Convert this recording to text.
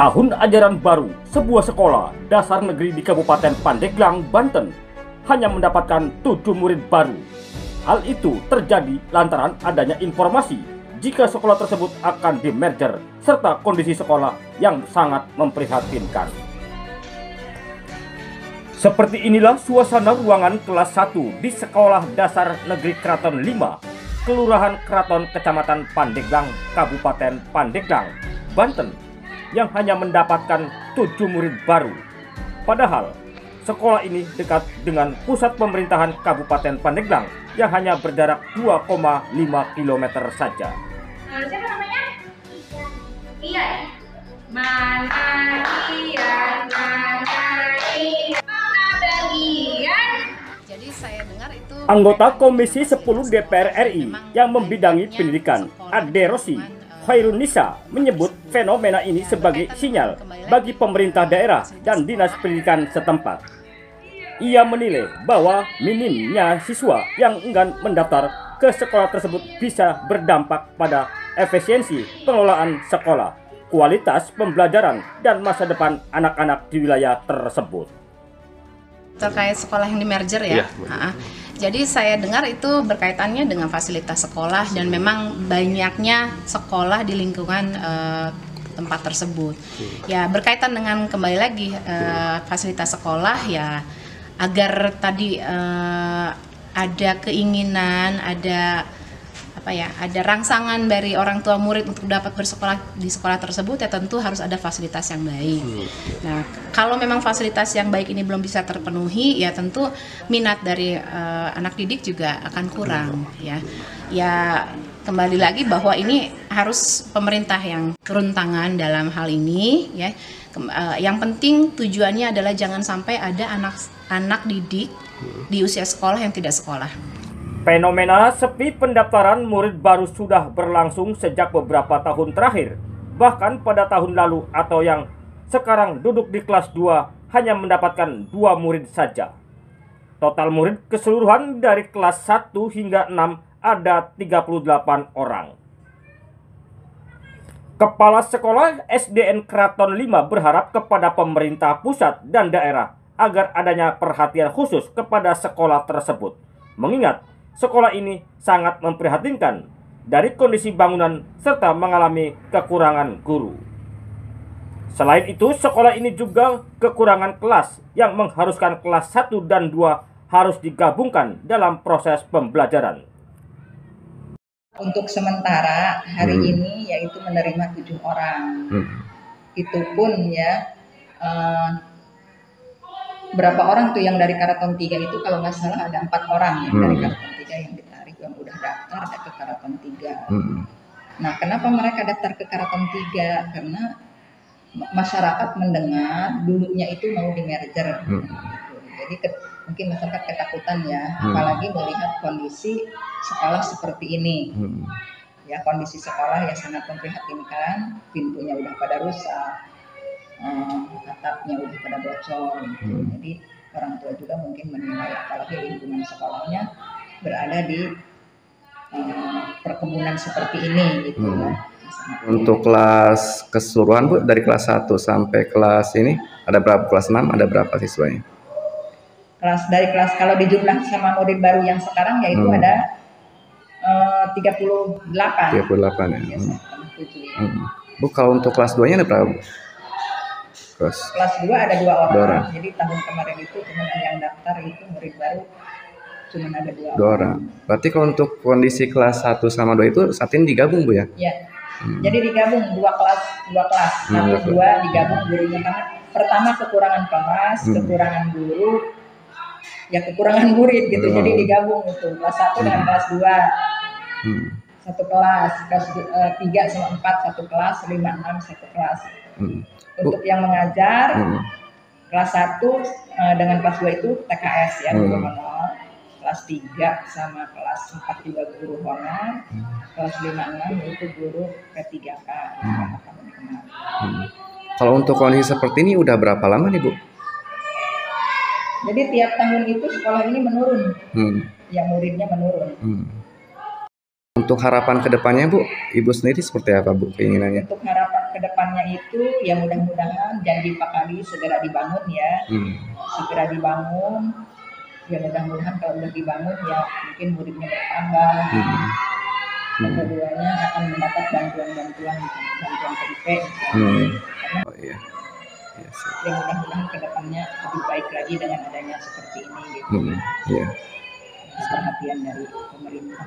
Tahun ajaran baru, sebuah sekolah dasar negeri di Kabupaten Pandeglang, Banten hanya mendapatkan 7 murid baru. Hal itu terjadi lantaran adanya informasi jika sekolah tersebut akan di-merger serta kondisi sekolah yang sangat memprihatinkan. Seperti inilah suasana ruangan kelas 1 di Sekolah Dasar Negeri Kraton 5, Kelurahan Kraton, Kecamatan Pandeglang, Kabupaten Pandeglang, Banten, yang hanya mendapatkan 7 murid baru. Padahal sekolah ini dekat dengan pusat pemerintahan Kabupaten Pandeglang yang hanya berjarak 2,5 km saja. Siapa namanya? Ian. Mana Ian? Jadi saya dengar itu Anggota Komisi 10 DPR RI yang membidangi pendidikan, Ade Rosi Khairunisa, menyebut fenomena ini sebagai sinyal bagi pemerintah daerah dan dinas pendidikan setempat. Ia menilai bahwa minimnya siswa yang enggan mendaftar ke sekolah tersebut bisa berdampak pada efisiensi pengelolaan sekolah, kualitas pembelajaran, dan masa depan anak-anak di wilayah tersebut. Terkait sekolah yang di-merger ya. Jadi saya dengar itu berkaitannya dengan fasilitas sekolah dan memang banyaknya sekolah di lingkungan tempat tersebut. Ya berkaitan dengan kembali lagi fasilitas sekolah ya, agar tadi ada keinginan, ada ada rangsangan dari orang tua murid untuk dapat bersekolah di sekolah tersebut, ya tentu harus ada fasilitas yang baik. Nah, kalau memang fasilitas yang baik ini belum bisa terpenuhi, ya tentu minat dari anak didik juga akan kurang, ya. Ya kembali lagi bahwa ini harus pemerintah yang turun tangan dalam hal ini, ya. Yang penting tujuannya adalah jangan sampai ada anak didik di usia sekolah yang tidak sekolah. Fenomena sepi pendaftaran murid baru sudah berlangsung sejak beberapa tahun terakhir. Bahkan pada tahun lalu atau yang sekarang duduk di kelas 2 hanya mendapatkan 2 murid saja. Total murid keseluruhan dari kelas 1 hingga 6 ada 38 orang. Kepala Sekolah SDN Kraton 5 berharap kepada pemerintah pusat dan daerah agar adanya perhatian khusus kepada sekolah tersebut. Mengingat sekolah ini sangat memprihatinkan dari kondisi bangunan serta mengalami kekurangan guru. Selain itu, sekolah ini juga kekurangan kelas yang mengharuskan kelas 1 dan 2 harus digabungkan dalam proses pembelajaran. Untuk sementara hari ini yaitu menerima 7 orang. Itu pun ya berapa orang tuh yang dari Karaton 3 itu, kalau nggak salah ada 4 orang yang dari Karaton 3 yang ditarik, yang udah daftar ke Karaton 3. Nah, kenapa mereka daftar ke Karaton 3? Karena masyarakat mendengar dulunya itu mau di-merger. Jadi mungkin masyarakat ketakutan ya, apalagi melihat kondisi sekolah seperti ini. Ya, kondisi sekolah yang sangat memprihatinkan, pintunya udah pada rusak, atapnya udah pada bocor gitu. Jadi orang tua juga mungkin menilai, apalagi lingkungan sekolahnya berada di perkebunan seperti ini gitu ya. Untuk kelas keseluruhan Bu, dari kelas 1 sampai kelas ini ada berapa? Kelas 6 ada berapa siswanya? Dari kelas kalau dijumlah sama murid baru yang sekarang yaitu ada 38. 38 ya. Ya. Bu, kalau untuk kelas 2-nya ada berapa Bu? Kelas 2 ada 2 orang. Jadi tahun kemarin itu cuma yang daftar itu murid baru cuma ada 2 orang. Berarti kalau untuk kondisi kelas 1 sama 2 itu saat ini digabung Bu ya? Iya. Jadi digabung 2 kelas. 1, 2 digabung gurunya, karena pertama kekurangan kelas, kekurangan guru, ya kekurangan murid gitu. Jadi digabung itu kelas 1 dengan kelas 2. Satu kelas 3 sama 4 satu kelas, 5, 6 satu kelas. Untuk yang mengajar kelas 1 dengan kelas 2 itu TKS ya, guru honor. Kelas 3 sama kelas 4 juga guru honor. Kelas 5, 6 itu guru P3K. Kalau untuk kondisi seperti ini udah berapa lama nih Bu? Jadi tiap tahun itu sekolah ini menurun. Yang muridnya menurun. Untuk harapan kedepannya Bu, Ibu sendiri seperti apa Bu keinginannya? Untuk harapan kedepannya itu ya mudah-mudahan janji Pak Kadi segera dibangun ya, segera dibangun. Ya mudah-mudahan kalau udah dibangun ya mungkin muridnya bertambah. Dan keduanya akan mendapat bantuan PIP. Oh iya. Yes. Ya mudah-mudahan kedepannya lebih baik lagi dengan adanya seperti ini gitu. Iya. Perhatian dari pemerintah.